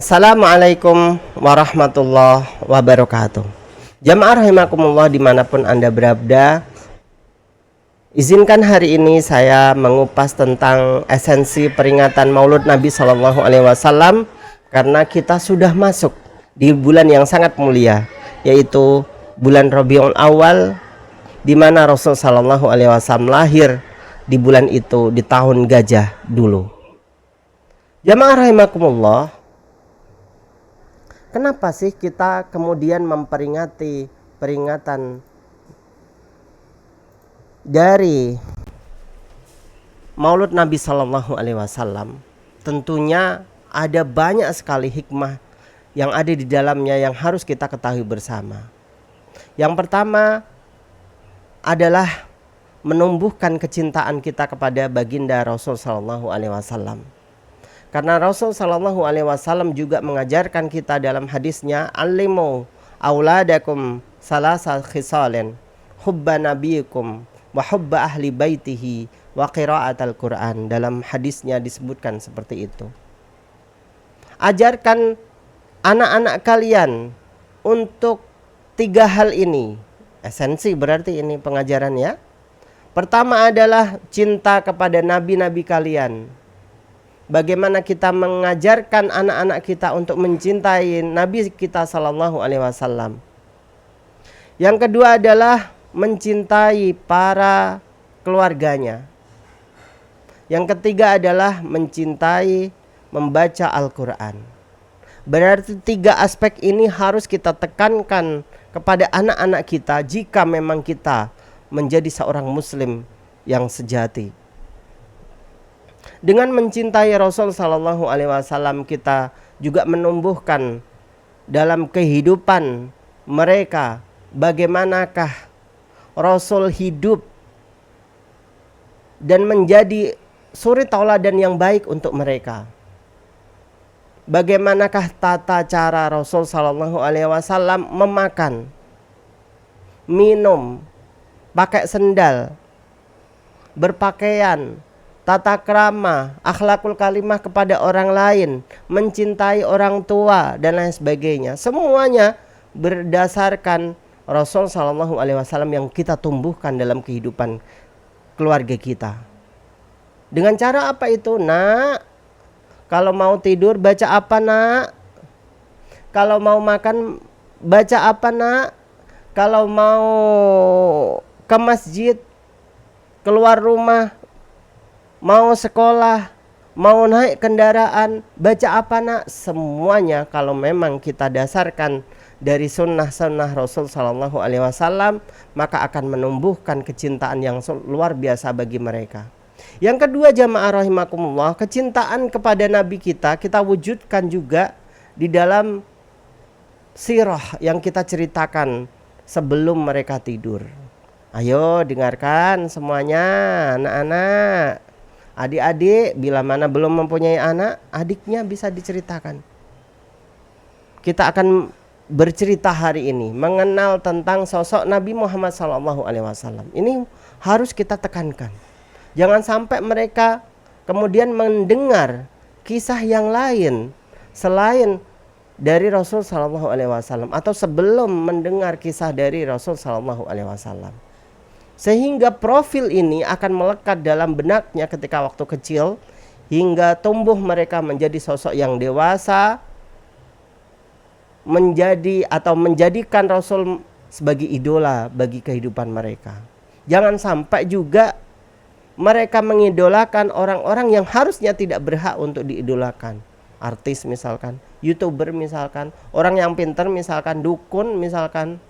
Assalamualaikum warahmatullahi wabarakatuh. Jamaah rahimakumullah dimanapun Anda berada, izinkan hari ini saya mengupas tentang esensi peringatan Maulud Nabi Shallallahu Alaihi Wasallam karena kita sudah masuk di bulan yang sangat mulia, yaitu bulan Rabiul Awal, di mana Rasul Shallallahu Alaihi Wasallam lahir di bulan itu di tahun gajah dulu. Jamaah rahimakumullah, kenapa sih kita kemudian memperingati peringatan dari Maulud Nabi Shallallahu Alaihi Wasallam? Tentunya ada banyak sekali hikmah yang ada di dalamnya yang harus kita ketahui bersama. Yang pertama adalah menumbuhkan kecintaan kita kepada baginda Rasul Shallallahu Alaihi Wasallam. Karena Rasul Shallallahu Alaihi Wasallam juga mengajarkan kita dalam hadisnya, "Allimu auladakum salasa khisalin, hubba nabiyikum wa hubba ahli baitihi wa qiraatal Quran." Dalam hadisnya disebutkan seperti itu. Ajarkan anak-anak kalian untuk 3 hal ini. Esensi berarti ini pengajaran ya. Pertama adalah cinta kepada nabi-nabi kalian. Bagaimana kita mengajarkan anak-anak kita untuk mencintai Nabi kita Sallallahu Alaihi Wasallam. Yang kedua adalah mencintai para keluarganya. Yang ketiga adalah mencintai membaca Al-Quran. Berarti 3 aspek ini harus kita tekankan kepada anak-anak kita jika memang kita menjadi seorang muslim yang sejati. Dengan mencintai Rasul Sallallahu Alaihi Wasallam, kita juga menumbuhkan dalam kehidupan mereka bagaimanakah Rasul hidup dan menjadi suri tauladan yang baik untuk mereka. Bagaimanakah tata cara Rasul Sallallahu Alaihi Wasallam memakan, minum, pakai sendal, berpakaian, tata krama, akhlakul kalimah kepada orang lain, mencintai orang tua dan lain sebagainya. Semuanya berdasarkan Rasul Shallallahu Alaihi Wasallam yang kita tumbuhkan dalam kehidupan keluarga kita. Dengan cara apa itu? Nak, kalau mau tidur baca apa nak? Kalau mau makan baca apa nak? Kalau mau ke masjid, keluar rumah, mau sekolah, mau naik kendaraan, baca apa nak? Semuanya kalau memang kita dasarkan dari sunnah-sunnah Rasul Sallallahu Alaihi Wasallam, maka akan menumbuhkan kecintaan yang luar biasa bagi mereka. Yang kedua jamaah rahimakumullah, kecintaan kepada Nabi kita wujudkan juga di dalam sirah yang kita ceritakan sebelum mereka tidur. Ayo dengarkan semuanya anak-anak. Adik-adik, bila mana belum mempunyai anak, adiknya bisa diceritakan. Kita akan bercerita hari ini mengenal tentang sosok Nabi Muhammad SAW. Ini harus kita tekankan. Jangan sampai mereka kemudian mendengar kisah yang lain selain dari Rasul SAW atau sebelum mendengar kisah dari Rasul SAW. Sehingga profil ini akan melekat dalam benaknya ketika waktu kecil hingga tumbuh mereka menjadi sosok yang dewasa, menjadikan Rasul sebagai idola bagi kehidupan mereka. Jangan sampai juga mereka mengidolakan orang-orang yang harusnya tidak berhak untuk diidolakan. Artis misalkan, YouTuber misalkan, orang yang pintar misalkan, dukun misalkan,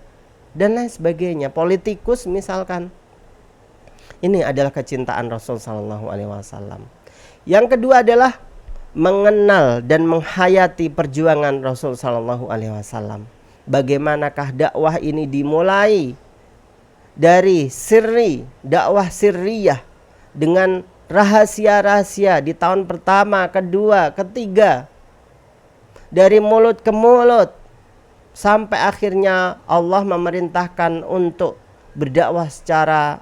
dan lain sebagainya, politikus misalkan. Ini adalah kecintaan Rasul Sallallahu Alaihi Wasallam. Yang kedua adalah mengenal dan menghayati perjuangan Rasul Sallallahu Alaihi Wasallam. Bagaimanakah dakwah ini dimulai dari dakwah sirriyah dengan rahasia-rahasia di tahun pertama, kedua, ketiga, dari mulut ke mulut, sampai akhirnya Allah memerintahkan untuk berdakwah secara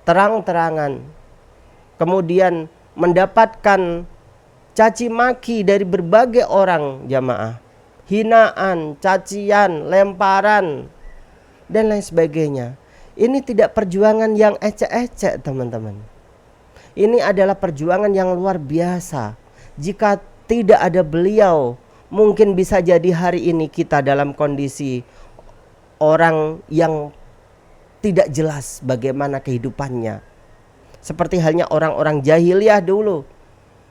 terang-terangan, kemudian mendapatkan caci maki dari berbagai orang jamaah, hinaan, cacian, lemparan dan lain sebagainya. Ini tidak perjuangan yang ecek-ecek teman-teman. Ini adalah perjuangan yang luar biasa. Jika tidak ada beliau, mungkin bisa jadi hari ini kita dalam kondisi orang yang tidak jelas bagaimana kehidupannya. Seperti halnya orang-orang jahiliyah dulu.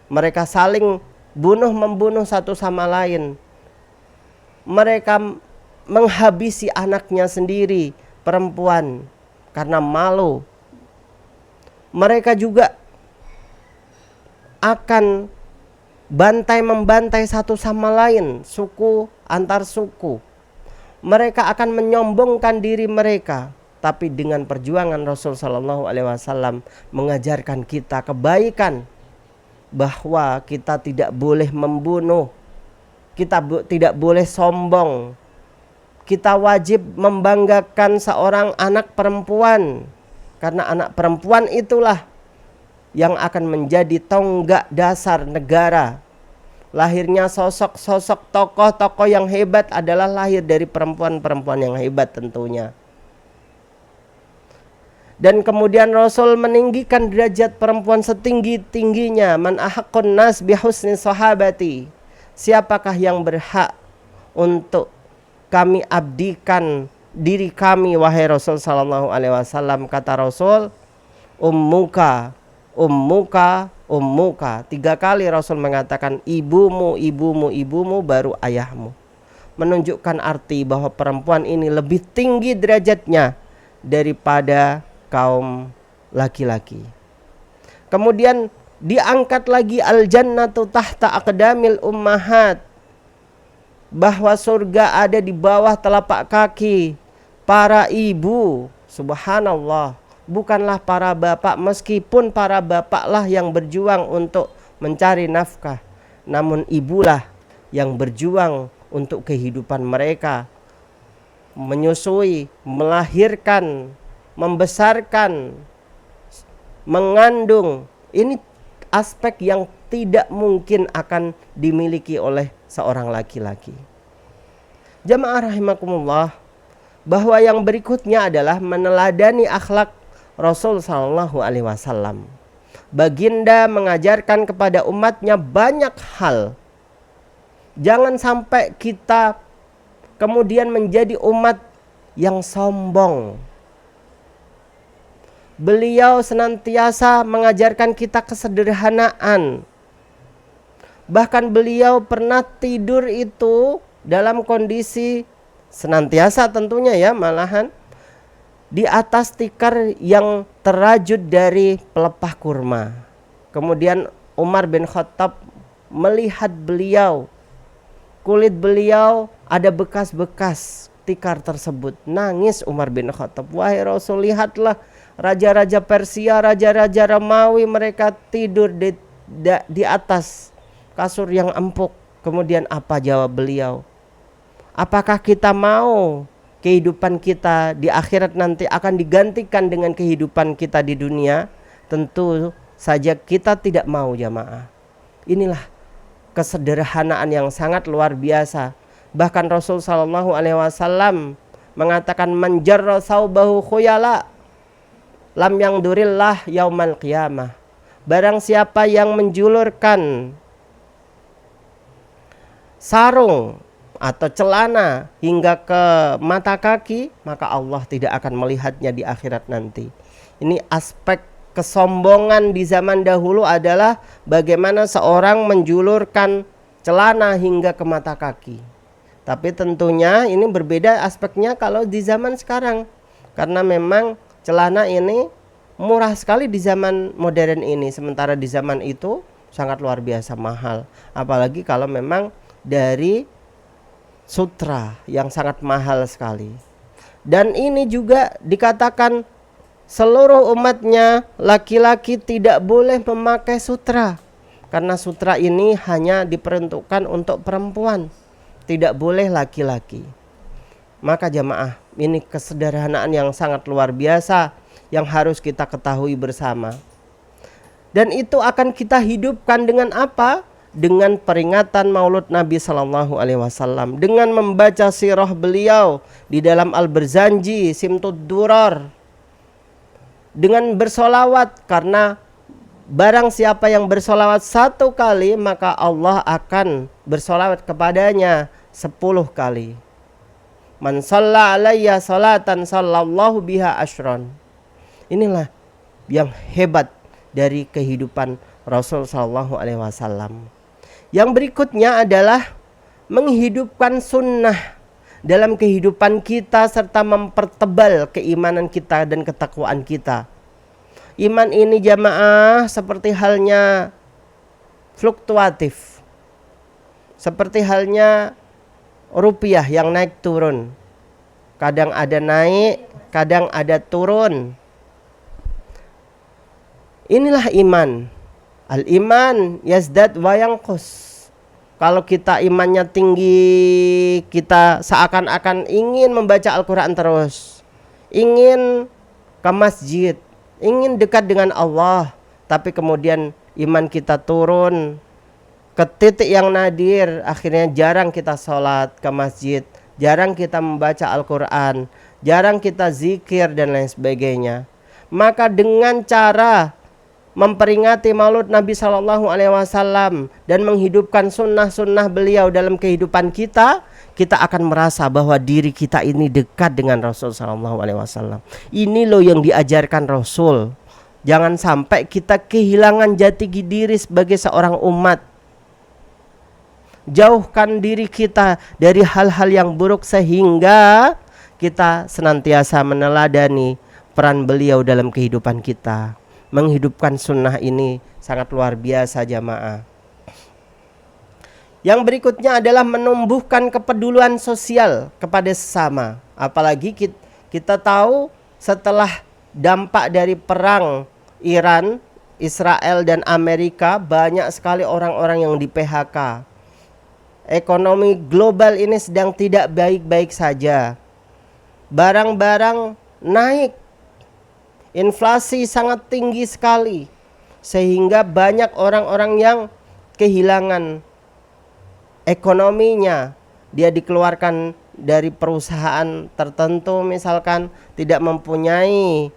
Mereka saling membunuh satu sama lain. Mereka menghabisi anaknya sendiri, perempuan, karena malu. Mereka juga akan membantai satu sama lain, suku antar suku. Mereka akan menyombongkan diri mereka. Tapi dengan perjuangan Rasul Shallallahu Alaihi Wasallam mengajarkan kita kebaikan, bahwa kita tidak boleh membunuh, kita tidak boleh sombong, kita wajib membanggakan seorang anak perempuan, karena anak perempuan itulah yang akan menjadi tonggak dasar negara. Lahirnya sosok-sosok tokoh-tokoh yang hebat adalah lahir dari perempuan-perempuan yang hebat tentunya. Dan kemudian Rasul meninggikan derajat perempuan setinggi-tingginya. Man ahaqqun nas bihusni sahabati. Siapakah yang berhak untuk kami abdikan diri kami wahai Rasul sallallahu alaihi wasallam? Kata Rasul, ummuka, ummuka, ummuka. 3 kali Rasul mengatakan ibumu, ibumu, ibumu, baru ayahmu. Menunjukkan arti bahwa perempuan ini lebih tinggi derajatnya daripada kaum laki-laki. Kemudian diangkat lagi al-jannatu tahta aqdamil ummahat, bahwa surga ada di bawah telapak kaki para ibu. Subhanallah, bukanlah para bapak, meskipun para bapaklah yang berjuang untuk mencari nafkah, namun ibulah yang berjuang untuk kehidupan mereka, menyusui, melahirkan, membesarkan, mengandung. Ini aspek yang tidak mungkin akan dimiliki oleh seorang laki-laki. Jamaah rahimakumullah, bahwa yang berikutnya adalah meneladani akhlak Rasul sallallahu alaihi wasallam. Baginda mengajarkan kepada umatnya banyak hal. Jangan sampai kita kemudian menjadi umat yang sombong. Beliau senantiasa mengajarkan kita kesederhanaan. Bahkan beliau pernah tidur itu dalam kondisi senantiasa tentunya ya, malahan di atas tikar yang terajut dari pelepah kurma. Kemudian Umar bin Khattab melihat beliau, kulit beliau ada bekas-bekas tikar tersebut. Nangis Umar bin Khattab, wahai Rasul, lihatlah raja-raja Persia, raja-raja Romawi, mereka tidur di atas kasur yang empuk. Kemudian apa jawab beliau? Apakah kita mau kehidupan kita di akhirat nanti akan digantikan dengan kehidupan kita di dunia? Tentu saja kita tidak mau jamaah. Inilah kesederhanaan yang sangat luar biasa. Bahkan Rasul sallallahu alaihi wasallam mengatakan man jarra saubahu khuyala lam yang durillah yaumal qiyamah. Barang siapa yang menjulurkan sarung atau celana hingga ke mata kaki, maka Allah tidak akan melihatnya di akhirat nanti. Ini aspek kesombongan di zaman dahulu adalah bagaimana seorang menjulurkan celana hingga ke mata kaki. Tapi tentunya ini berbeda aspeknya kalau di zaman sekarang, karena memang celana ini murah sekali di zaman modern ini, sementara di zaman itu sangat luar biasa mahal. Apalagi kalau memang dari sutra yang sangat mahal sekali. Dan ini juga dikatakan seluruh umatnya laki-laki tidak boleh memakai sutra, karena sutra ini hanya diperuntukkan untuk perempuan, tidak boleh laki-laki. Maka jamaah, ini kesederhanaan yang sangat luar biasa yang harus kita ketahui bersama. Dan itu akan kita hidupkan dengan apa? dengan peringatan Maulud Nabi Sallallahu Alaihi Wasallam, dengan membaca sirah beliau di dalam Al-Barzanji, Simtud Durar, dengan bersolawat, karena barang siapa yang bersolawat 1 kali maka Allah akan bersolawat kepadanya 10 kali. Man shalla alayya salatan sallallahu biha asyran. Inilah yang hebat dari kehidupan Rasul Sallallahu Alaihi Wasallam. Yang berikutnya adalah menghidupkan sunnah dalam kehidupan kita serta mempertebal keimanan kita dan ketakwaan kita. Iman ini jamaah seperti halnya fluktuatif, seperti halnya rupiah yang naik turun. Kadang ada naik, kadang ada turun. Inilah iman. Al-iman yazdad wa yanqus. Kalau kita imannya tinggi, kita seakan-akan ingin membaca Al-Quran terus, ingin ke masjid, ingin dekat dengan Allah. Tapi kemudian iman kita turun ke titik yang nadir, akhirnya jarang kita sholat ke masjid, jarang kita membaca Al-Quran, jarang kita zikir dan lain sebagainya. Maka dengan cara memperingati Maulud Nabi Sallallahu Alaihi Wasallam dan menghidupkan sunnah-sunnah beliau dalam kehidupan kita, kita akan merasa bahwa diri kita ini dekat dengan Rasul Sallallahu Alaihi Wasallam. Ini loh yang diajarkan Rasul. Jangan sampai kita kehilangan jati diri sebagai seorang umat. Jauhkan diri kita dari hal-hal yang buruk sehingga kita senantiasa meneladani peran beliau dalam kehidupan kita. Menghidupkan sunnah ini sangat luar biasa jamaah. Yang berikutnya adalah menumbuhkan kepedulian sosial kepada sesama. Apalagi kita tahu setelah dampak dari perang Iran, Israel dan Amerika, banyak sekali orang-orang yang di PHK. Ekonomi global ini sedang tidak baik-baik saja. Barang-barang naik, inflasi sangat tinggi sekali, sehingga banyak orang-orang yang kehilangan ekonominya. Dia dikeluarkan dari perusahaan tertentu, misalkan tidak mempunyai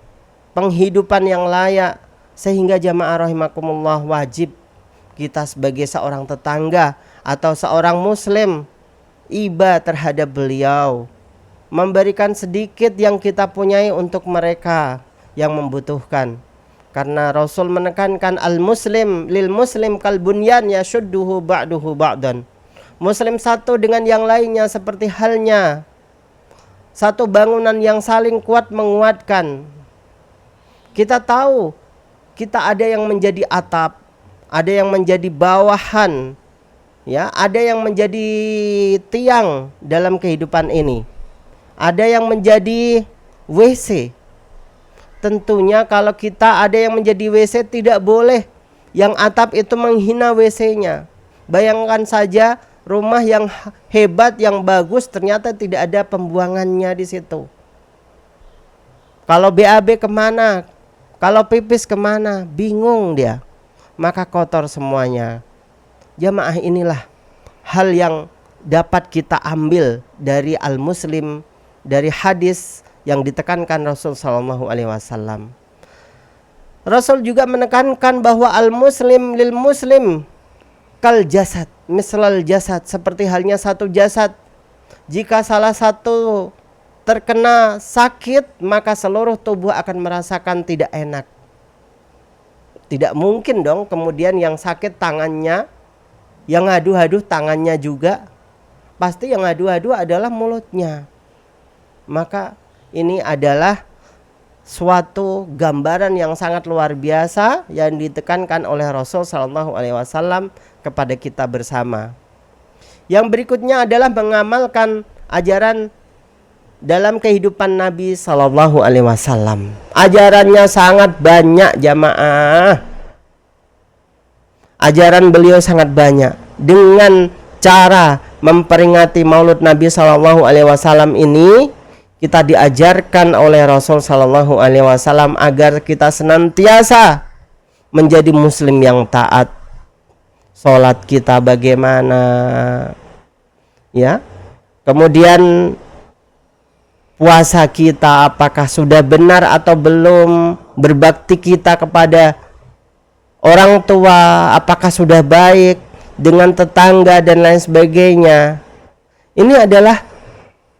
penghidupan yang layak, sehingga jamaah rahimakumullah wajib kita sebagai seorang tetangga atau seorang muslim iba terhadap beliau, memberikan sedikit yang kita punyai untuk mereka yang membutuhkan. Karena Rasul menekankan al-muslim lil muslim kal bunyan yashudduhu ba'duhu ba'dan. Muslim satu dengan yang lainnya seperti halnya satu bangunan yang saling kuat menguatkan. Kita tahu kita ada yang menjadi atap, ada yang menjadi bawahan, ya, ada yang menjadi tiang dalam kehidupan ini. Ada yang menjadi WC. Tentunya kalau kita ada yang menjadi WC, tidak boleh yang atap itu menghina WC-nya. Bayangkan saja rumah yang hebat, yang bagus, ternyata tidak ada pembuangannya di situ. Kalau BAB kemana? Kalau pipis kemana? Bingung dia. Maka kotor semuanya. Jamaah, inilah hal yang dapat kita ambil dari al-muslim, dari hadis yang ditekankan Rasul Sallallahu Alaihi Wasallam. Rasul juga menekankan bahwa al-muslim lil muslim kal jasad, mislal jasad, seperti halnya satu jasad. Jika salah satu terkena sakit, maka seluruh tubuh akan merasakan tidak enak. Tidak mungkin dong kemudian yang sakit tangannya, yang ngadu-adu tangannya juga. Pasti yang ngadu-adu adalah mulutnya. Maka ini adalah suatu gambaran yang sangat luar biasa yang ditekankan oleh Rasul Sallallahu Alaihi Wasallam kepada kita bersama. Yang berikutnya adalah mengamalkan ajaran dalam kehidupan Nabi Sallallahu Alaihi Wasallam. Ajarannya sangat banyak jamaah. Ajaran beliau sangat banyak. Dengan cara memperingati Maulud Nabi Sallallahu Alaihi Wasallam ini, kita diajarkan oleh Rasul Sallallahu Alaihi Wasallam agar kita senantiasa menjadi muslim yang taat, sholat kita bagaimana, ya. Kemudian puasa kita apakah sudah benar atau belum, berbakti kita kepada orang tua apakah sudah baik, dengan tetangga dan lain sebagainya. Ini adalah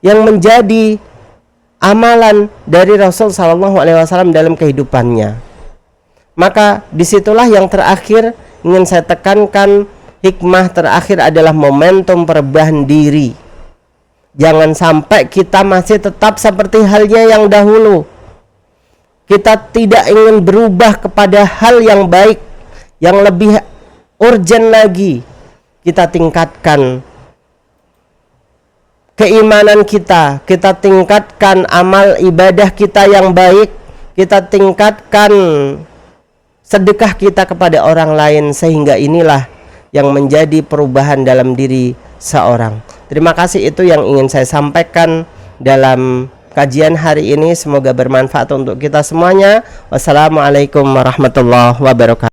yang menjadi amalan dari Rasul Shallallahu Alaihi Wasallam dalam kehidupannya. Maka disitulah yang terakhir ingin saya tekankan, hikmah terakhir adalah momentum perubahan diri. Jangan sampai kita masih tetap seperti halnya yang dahulu. Kita tidak ingin berubah kepada hal yang baik, yang lebih urgent lagi. Kita tingkatkan keimanan kita tingkatkan amal ibadah kita yang baik, kita tingkatkan sedekah kita kepada orang lain, sehingga inilah yang menjadi perubahan dalam diri seorang. Terima kasih, itu yang ingin saya sampaikan dalam kajian hari ini. Semoga bermanfaat untuk kita semuanya. Wassalamualaikum warahmatullahi wabarakatuh.